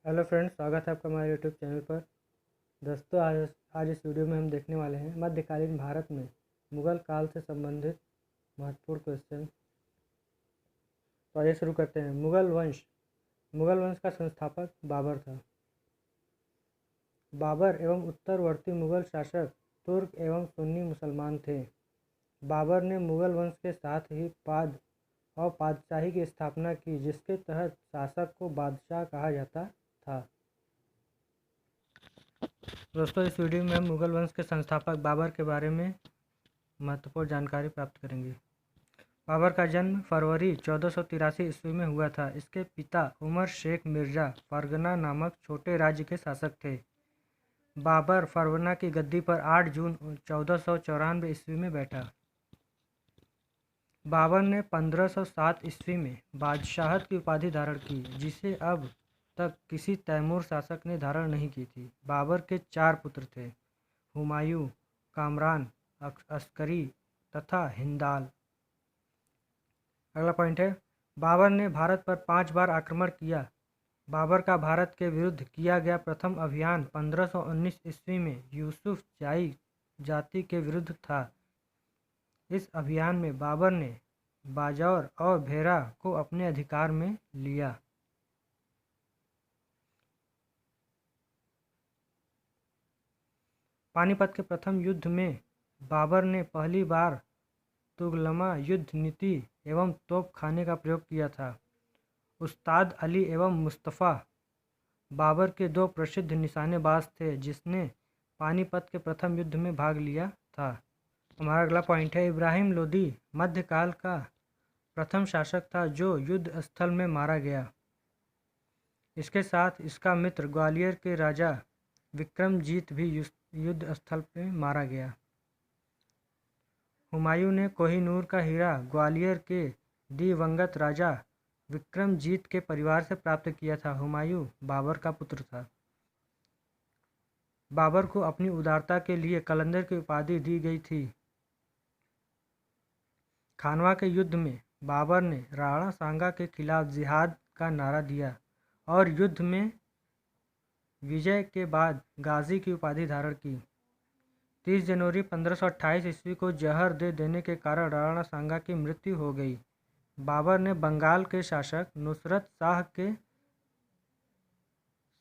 Hello friends, स्वागत है आपका हमारे यूट्यूब चैनल पर। दोस्तों, आज इस वीडियो में हम देखने वाले हैं मध्यकालीन भारत में मुगल काल से संबंधित महत्वपूर्ण क्वेश्चन। तो आइए शुरू करते हैं। मुगल वंश का संस्थापक बाबर था। बाबर एवं उत्तरवर्ती मुगल शासक तुर्क एवं सुन्नी मुसलमान थे। बाबर ने मुगल वंश के साथ ही पाद और पातशाही की स्थापना की, जिसके तहत शासक को बादशाह कहा जाता था। दोस्तों, इस वीडियो में हम मुगल वंश के संस्थापक बाबर के बारे में महत्वपूर्ण जानकारी प्राप्त करेंगे। बाबर का जन्म फरवरी 1483 ईस्वी में हुआ था। इसके पिता उमर शेख मिर्जा फरगना नामक छोटे राज्य के शासक थे। बाबर फरगना की गद्दी पर 8 जून 1494 ईस्वी में बैठा। बाबर ने 1507 ईस्वी में बादशाहत की उपाधि धारण की, जिसे अब तक किसी तैमूर शासक ने धारण नहीं की थी। बाबर के 4 पुत्र थे, हुमायूं, कामरान, अस्करी तथा हिंदाल। अगला पॉइंट है, बाबर ने भारत पर 5 बार आक्रमण किया। बाबर का भारत के विरुद्ध किया गया प्रथम अभियान 1519 ईस्वी में यूसुफ जाई जाति के विरुद्ध था। इस अभियान में बाबर ने बाजौर और भेरा को अपने अधिकार में लिया। पानीपत के प्रथम युद्ध में बाबर ने पहली बार तुगलमा युद्ध नीति एवं तोप खाने का प्रयोग किया था। उस्ताद अली एवं मुस्तफ़ा बाबर के 2 प्रसिद्ध निशानेबाज थे, जिसने पानीपत के प्रथम युद्ध में भाग लिया था। हमारा अगला पॉइंट है, इब्राहिम लोदी मध्यकाल का प्रथम शासक था जो युद्ध स्थल में मारा गया। इसके साथ इसका मित्र ग्वालियर के राजा विक्रमजीत भी युद्ध स्थल पर मारा गया। हुमायूं ने कोहिनूर का हीरा ग्वालियर के दिवंगत राजा विक्रमजीत के परिवार से प्राप्त किया था। हुमायूं बाबर का पुत्र था। बाबर को अपनी उदारता के लिए कलंदर की उपाधि दी गई थी। खानवा के युद्ध में बाबर ने राणा सांगा के खिलाफ जिहाद का नारा दिया और युद्ध में विजय के बाद गाजी की उपाधि धारण की। 30 जनवरी 1528 ईस्वी को जहर दे देने के कारण राणा सांगा की मृत्यु हो गई। बाबर ने बंगाल के शासक नुसरत शाह के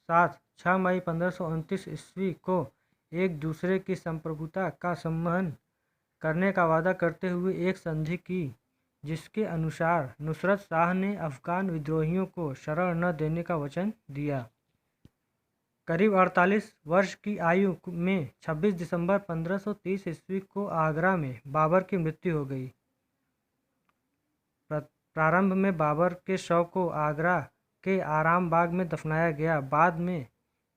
साथ 6 मई 1529 ईस्वी को एक दूसरे की संप्रभुता का सम्मान करने का वादा करते हुए एक संधि की, जिसके अनुसार नुसरत शाह ने अफगान विद्रोहियों को शरण न देने का वचन दिया। करीब 48 वर्ष की आयु में 26 दिसंबर 1530 ईस्वी को आगरा में बाबर की मृत्यु हो गई। प्रारंभ में बाबर के शव को आगरा के आराम बाग में दफनाया गया। बाद में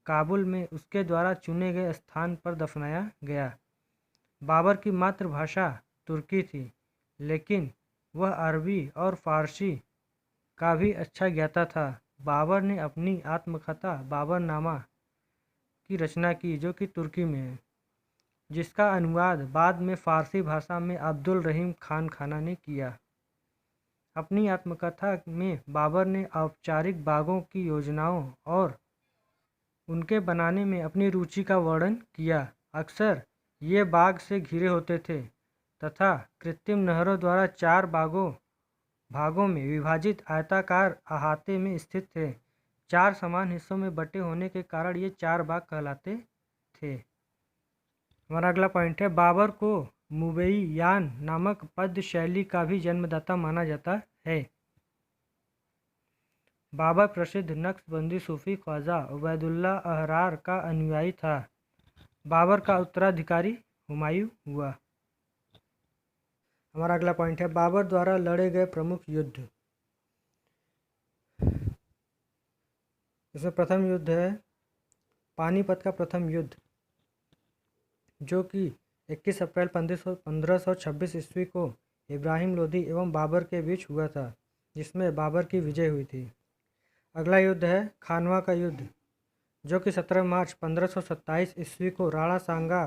काबुल में उसके द्वारा चुने गए स्थान पर दफनाया गया। बाबर की मातृभाषा तुर्की थी, लेकिन वह अरबी और फारसी का भी अच्छा ज्ञाता था। बाबर ने अपनी आत्मकथा बाबरनामा की रचना की, जो कि तुर्की में है, जिसका अनुवाद बाद में फारसी भाषा में अब्दुल रहीम खान खाना ने किया। अपनी आत्मकथा में बाबर ने औपचारिक बागों की योजनाओं और उनके बनाने में अपनी रुचि का वर्णन किया। अक्सर ये बाग से घिरे होते थे तथा कृत्रिम नहरों द्वारा 4 भागों में विभाजित आयताकार अहाते में स्थित थे। 4 समान हिस्सों में बटे होने के कारण ये 4 बाग कहलाते थे। हमारा अगला पॉइंट है, बाबर को मुबैयान नामक पद्य शैली का भी जन्मदाता माना जाता है। बाबर प्रसिद्ध नक्शबंदी सूफी ख्वाजा उबैदुल्ला अहरार का अनुयायी था। बाबर का उत्तराधिकारी हुमायूं हुआ। हमारा अगला पॉइंट है, बाबर द्वारा लड़े गए प्रमुख युद्ध। इसमें प्रथम युद्ध है पानीपत का प्रथम युद्ध, जो कि 21 अप्रैल 1526 ईस्वी को इब्राहिम लोदी एवं बाबर के बीच हुआ था, जिसमें बाबर की विजय हुई थी। अगला युद्ध है खानवा का युद्ध, जो कि 17 मार्च 1527 ईस्वी को राणा सांगा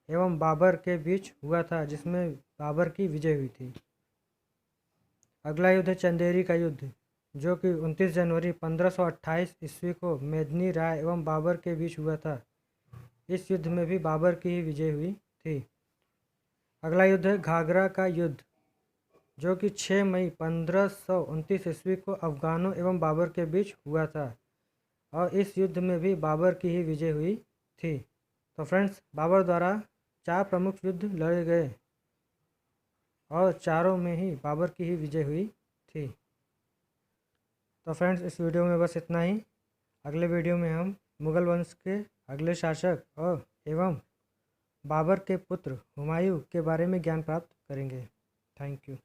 एवं बाबर के बीच हुआ था, जिसमें बाबर की विजय हुई थी। अगला युद्ध है चंदेरी का युद्ध, जो कि 29 जनवरी 1528 ईस्वी को मेदिनी राय एवं बाबर के बीच हुआ था। इस युद्ध में भी बाबर की ही विजय हुई थी। अगला युद्ध है घाघरा का युद्ध, जो कि 6 मई 1529 ईस्वी को अफगानों एवं बाबर के बीच हुआ था और इस युद्ध में भी बाबर की ही विजय हुई थी। तो फ्रेंड्स, बाबर द्वारा 4 प्रमुख युद्ध लड़े गए और चारों में ही बाबर की ही विजय हुई थी। तो फ्रेंड्स, इस वीडियो में बस इतना ही। अगले वीडियो में हम मुगल वंश के अगले शासक और एवं बाबर के पुत्र हुमायूं के बारे में ज्ञान प्राप्त करेंगे। Thank you.